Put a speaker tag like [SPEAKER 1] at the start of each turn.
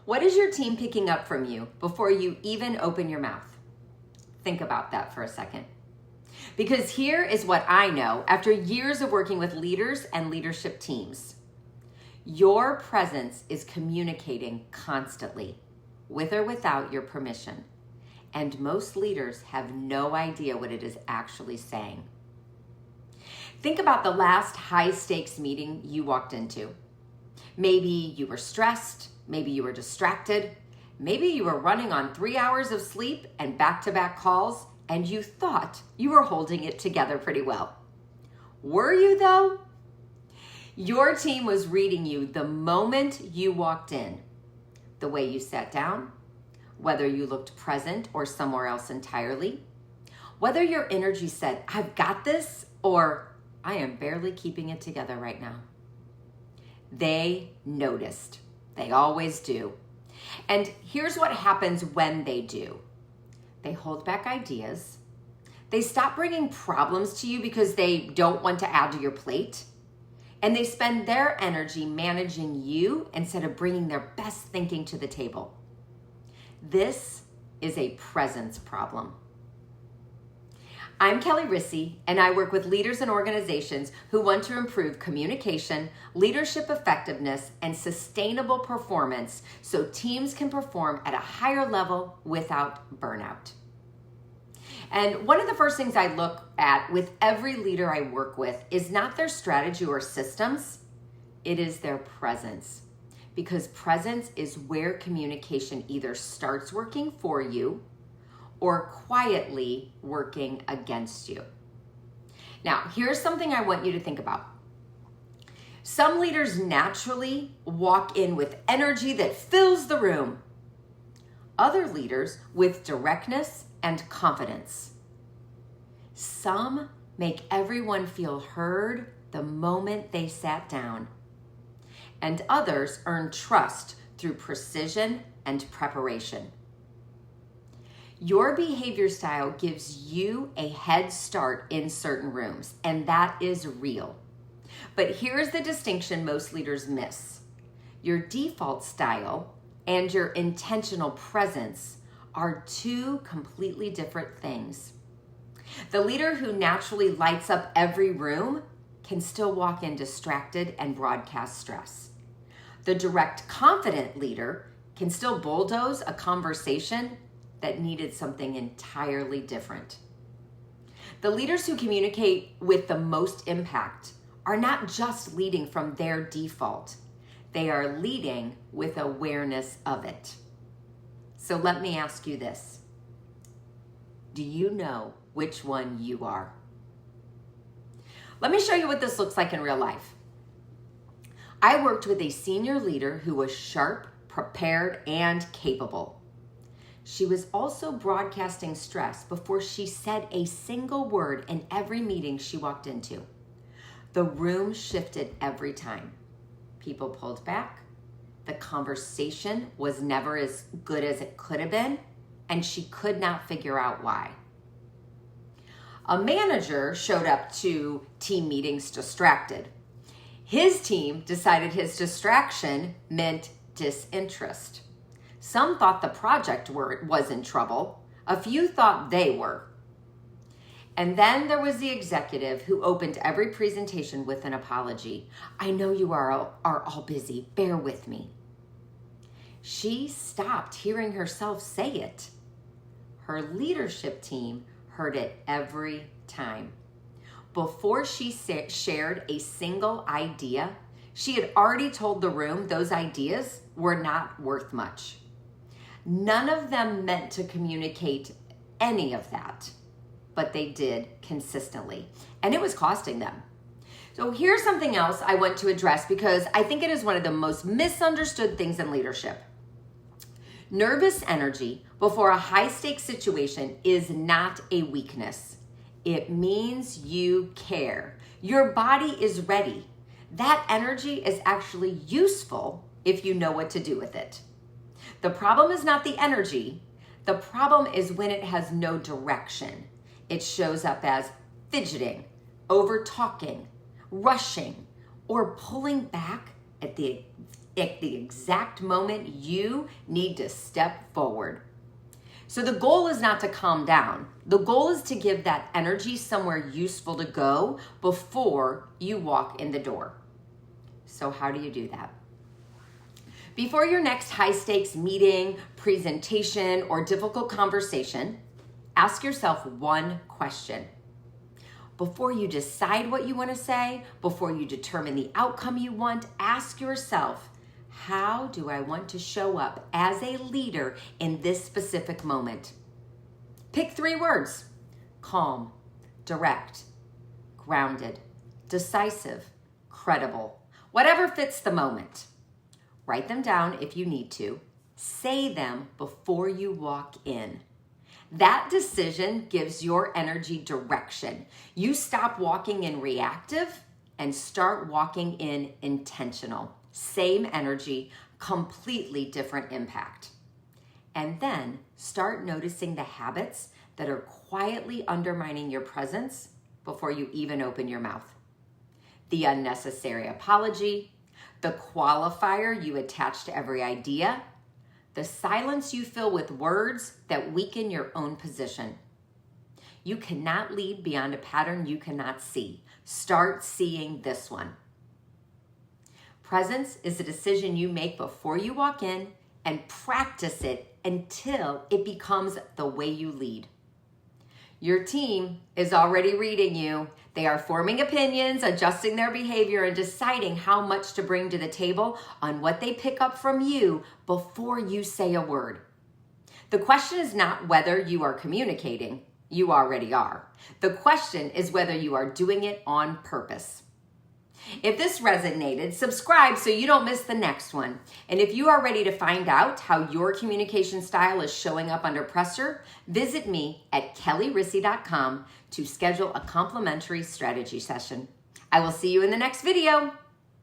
[SPEAKER 1] What is your team picking up from you before you even open your mouth? Think about that for a second. Because here is what I know after years of working with leaders and leadership teams. Your presence is communicating constantly, with or without your permission. And most leaders have no idea what it is actually saying. Think about the last high-stakes meeting you walked into. Maybe you were stressed, maybe you were distracted, maybe you were running on 3 hours of sleep and back-to-back calls, and you thought you were holding it together pretty well. Were you though? Your team was reading you the moment you walked in, the way you sat down, whether you looked present or somewhere else entirely, whether your energy said, "I've got this," or "I am barely keeping it together right now." They noticed. They always do. And here's what happens when they do. They hold back ideas. They stop bringing problems to you because they don't want to add to your plate. And they spend their energy managing you instead of bringing their best thinking to the table. This is a presence problem. I'm Kelli Risse, and I work with leaders and organizations who want to improve communication, leadership effectiveness, and sustainable performance so teams can perform at a higher level without burnout. And one of the first things I look at with every leader I work with is not their strategy or systems, it is their presence. Because presence is where communication either starts working for you or quietly working against you. Now, here's something I want you to think about. Some leaders naturally walk in with energy that fills the room. Other leaders with directness and confidence. Some make everyone feel heard the moment they sat down. And others earn trust through precision and preparation. Your behavior style gives you a head start in certain rooms, and that is real. But here's the distinction most leaders miss. Your default style and your intentional presence are two completely different things. The leader who naturally lights up every room can still walk in distracted and broadcast stress. The direct, confident leader can still bulldoze a conversation that needed something entirely different. The leaders who communicate with the most impact are not just leading from their default. They are leading with awareness of it. So let me ask you this. Do you know which one you are? Let me show you what this looks like in real life. I worked with a senior leader who was sharp, prepared, and capable. She was also broadcasting stress before she said a single word in every meeting she walked into. The room shifted every time. People pulled back. The conversation was never as good as it could have been, and she could not figure out why. A manager showed up to team meetings distracted. His team decided his distraction meant disinterest. Some thought the project was in trouble. A few thought they were. And then there was the executive who opened every presentation with an apology. "I know you are all busy. Bear with me." She stopped hearing herself say it. Her leadership team heard it every time. Before she shared a single idea, she had already told the room those ideas were not worth much. None of them meant to communicate any of that, but they did consistently, and it was costing them. So here's something else I want to address because I think it is one of the most misunderstood things in leadership. Nervous energy before a high-stakes situation is not a weakness. It means you care. Your body is ready. That energy is actually useful if you know what to do with it. The problem is not the energy. The problem is when it has no direction. It shows up as fidgeting, over-talking, rushing, or pulling back at the at the exact moment you need to step forward. So the goal is not to calm down. The goal is to give that energy somewhere useful to go before you walk in the door. So how do you do that? Before your next high-stakes meeting, presentation, or difficult conversation, ask yourself one question. Before you decide what you want to say, before you determine the outcome you want, ask yourself, how do I want to show up as a leader in this specific moment? Pick 3 words: calm, direct, grounded, decisive, credible, whatever fits the moment. Write them down if you need to. Say them before you walk in. That decision gives your energy direction. You stop walking in reactive and start walking in intentional. Same energy, completely different impact. And then start noticing the habits that are quietly undermining your presence before you even open your mouth. The unnecessary apology, the qualifier you attach to every idea, the silence you fill with words that weaken your own position. You cannot lead beyond a pattern you cannot see. Start seeing this one. Presence is a decision you make before you walk in, and practice it until it becomes the way you lead. Your team is already reading you. They are forming opinions, adjusting their behavior, and deciding how much to bring to the table on what they pick up from you before you say a word. The question is not whether you are communicating. You already are. The question is whether you are doing it on purpose. If this resonated, subscribe so you don't miss the next one. And if you are ready to find out how your communication style is showing up under pressure, visit me at kellirisse.com to schedule a complimentary strategy session. I will see you in the next video.